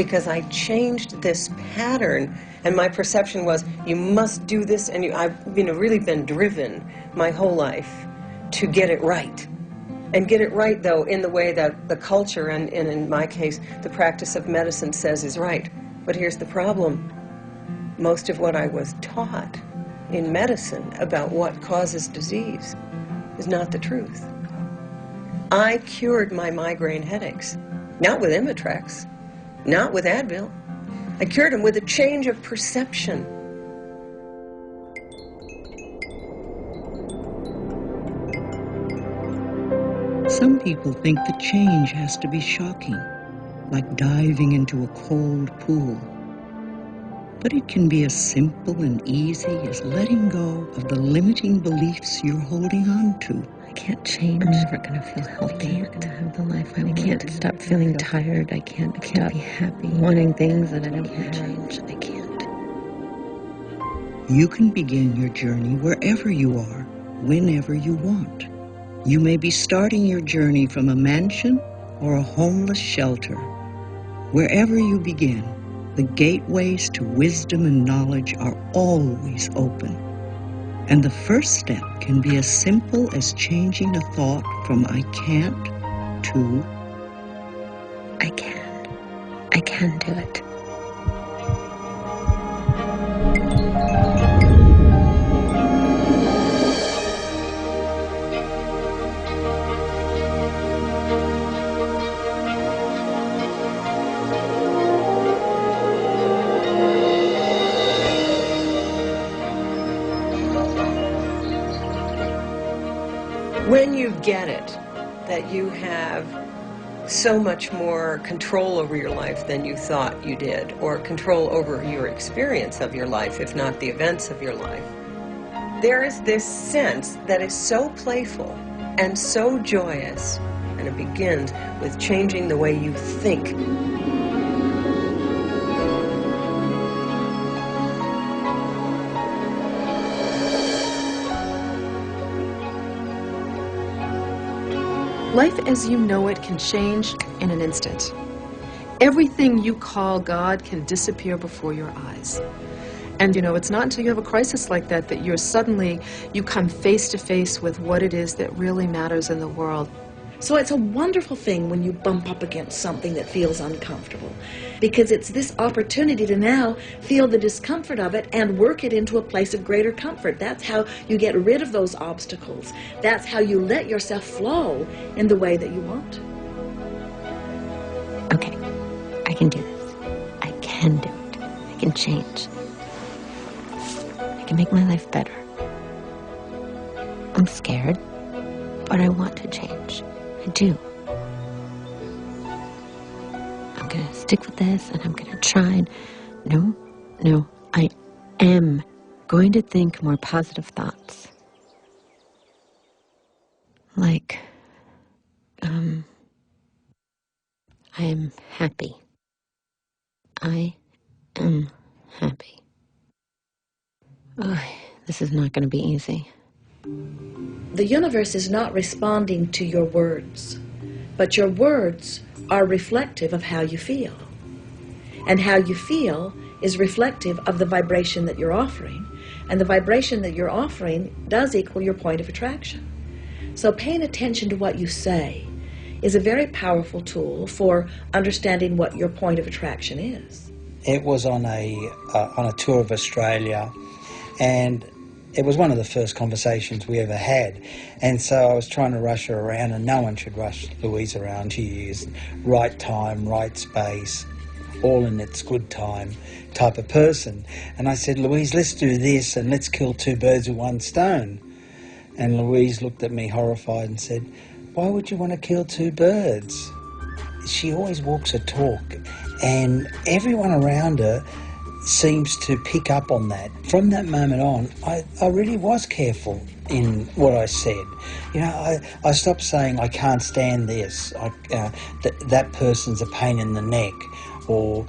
because I changed this pattern, and my perception was, you must do this, and I've really been driven my whole life to get it right. And get it right, though, in the way that the culture, and in my case, the practice of medicine says is right. But here's the problem. Most of what I was taught in medicine about what causes disease is not the truth. I cured my migraine headaches, not with Imitrex, not with Advil. I cured them with a change of perception. Some people think the change has to be shocking, like diving into a cold pool. But it can be as simple and easy as letting go of the limiting beliefs you're holding on to. I can't change. I'm never going to feel healthy. I can't have the life I want. I can't stop feeling tired. I can't be happy. Wanting things that I don't change. I can't. You can begin your journey wherever you are, whenever you want. You may be starting your journey from a mansion or a homeless shelter. Wherever you begin, the gateways to wisdom and knowledge are always open. And the first step can be as simple as changing a thought from I can't to I can. I can do it. When you get it, that you have so much more control over your life than you thought you did, or control over your experience of your life, if not the events of your life, there is this sense that is so playful and so joyous, and it begins with changing the way you think. Life as you know it can change in an instant. Everything you call God can disappear before your eyes. And it's not until you have a crisis like that that you come face to face with what it is that really matters in the world. So it's a wonderful thing when you bump up against something that feels uncomfortable, because it's this opportunity to now feel the discomfort of it and work it into a place of greater comfort. That's how you get rid of those obstacles. That's how you let yourself flow in the way that you want. Okay, I can do this. I can do it. I can change. I can make my life better. I'm scared, but I want to change. I do. I'm going to stick with this, and I'm going to try. No, I am going to think more positive thoughts. Like, I am happy. I am happy. Oh, this is not going to be easy. The universe is not responding to your words, but your words are reflective of how you feel. And how you feel is reflective of the vibration that you're offering. And the vibration that you're offering does equal your point of attraction. So paying attention to what you say is a very powerful tool for understanding what your point of attraction is. It was on a tour of Australia, and it was one of the first conversations we ever had. And so I was trying to rush her around, and no one should rush Louise around. She is right time, right space, all in its good time type of person. And I said, Louise, let's do this and let's kill two birds with one stone. And Louise looked at me horrified and said, why would you want to kill two birds? She always walks her talk, and everyone around her seems to pick up on that. From that moment on, I really was careful in what I said. I stopped saying, I can't stand this, that person's a pain in the neck, or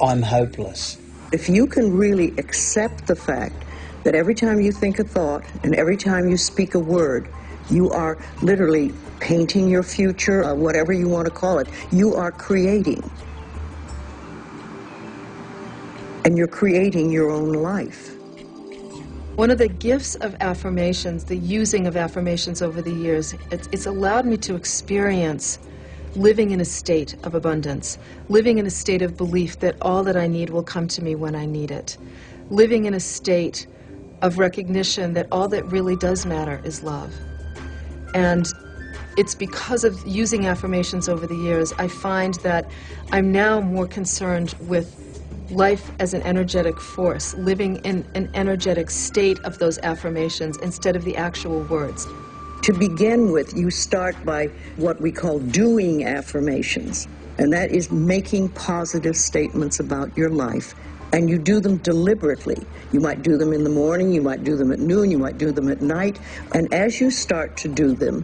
I'm hopeless. If you can really accept the fact that every time you think a thought and every time you speak a word, you are literally painting your future, whatever you want to call it, you are creating. and you're creating your own life. One of the gifts of affirmations, the using of affirmations over the years, it's allowed me to experience living in a state of abundance, living in a state of belief that all that I need will come to me when I need it, living in a state of recognition that all that really does matter is love. And it's because of using affirmations over the years, I find that I'm now more concerned with life as an energetic force, living in an energetic state of those affirmations instead of the actual words. To begin with, you start by what we call doing affirmations, and that is making positive statements about your life, and you do them deliberately. You might do them in the morning, you might do them at noon, you might do them at night, and as you start to do them,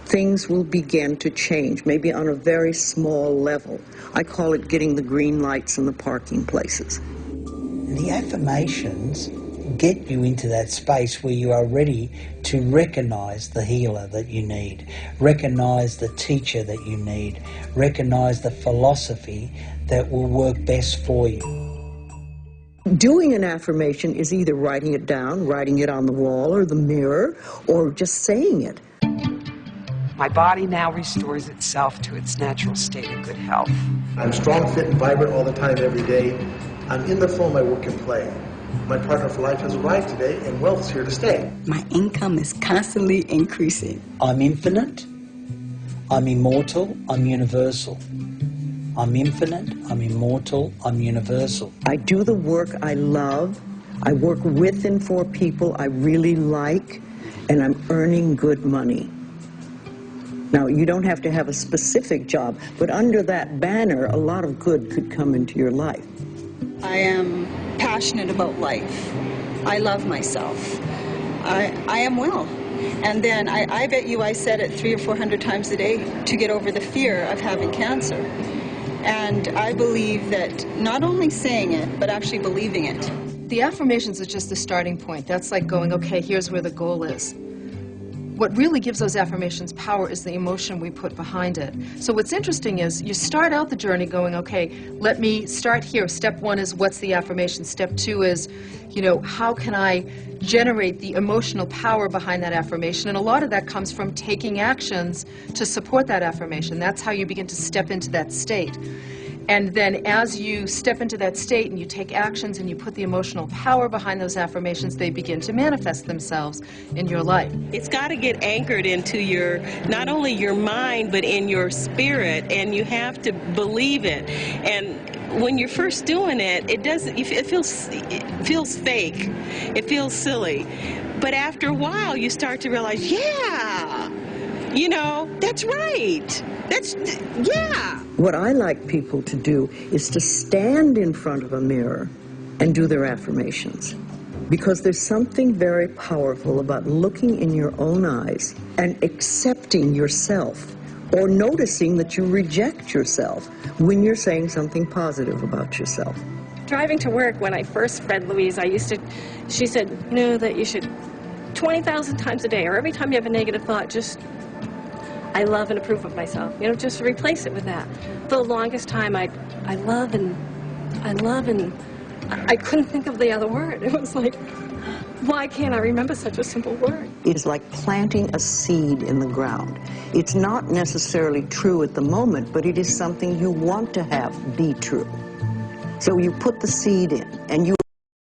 things will begin to change, maybe on a very small level. I call it getting the green lights in the parking places. The affirmations get you into that space where you are ready to recognize the healer that you need, recognize the teacher that you need, recognize the philosophy that will work best for you. Doing an affirmation is either writing it down, writing it on the wall or the mirror, or just saying it. My body now restores itself to its natural state of good health. I'm strong, fit, and vibrant all the time, every day. I'm in the flow of my work and play. My partner for life has arrived today, and wealth is here to stay. My income is constantly increasing. I'm infinite, I'm immortal, I'm universal. I'm infinite, I'm immortal, I'm universal. I do the work I love. I work with and for people I really like, and I'm earning good money. Now, you don't have to have a specific job, but under that banner, a lot of good could come into your life. I am passionate about life. I love myself. I am well. And then I bet you I said it 300 or 400 times a day to get over the fear of having cancer. And I believe that not only saying it, but actually believing it. The affirmations are just the starting point. That's like going, okay, here's where the goal is. What really gives those affirmations power is the emotion we put behind it. So what's interesting is you start out the journey going, okay, let me start here. Step one is what's the affirmation? Step two is, you know, how can I generate the emotional power behind that affirmation? And a lot of that comes from taking actions to support that affirmation. That's how you begin to step into that state. And then as you step into that state and you take actions and you put the emotional power behind those affirmations, they begin to manifest themselves in your life. It's got to get anchored into your, not only your mind, but in your spirit, and you have to believe it. And when you're first doing it, it feels fake. It feels silly. But after a while, you start to realize, yeah, you know, that's right. Yeah. What I like people to do is to stand in front of a mirror and do their affirmations. Because there's something very powerful about looking in your own eyes and accepting yourself, or noticing that you reject yourself when you're saying something positive about yourself. Driving to work, when I first read Louise, she said, you know, that you should 20,000 times a day, or every time you have a negative thought, just, I love and approve of myself. You know, just replace it with that. For the longest time, I love and I couldn't think of the other word. It was like, why can't I remember such a simple word? It's like planting a seed in the ground. It's not necessarily true at the moment, but it is something you want to have be true. So you put the seed in, and you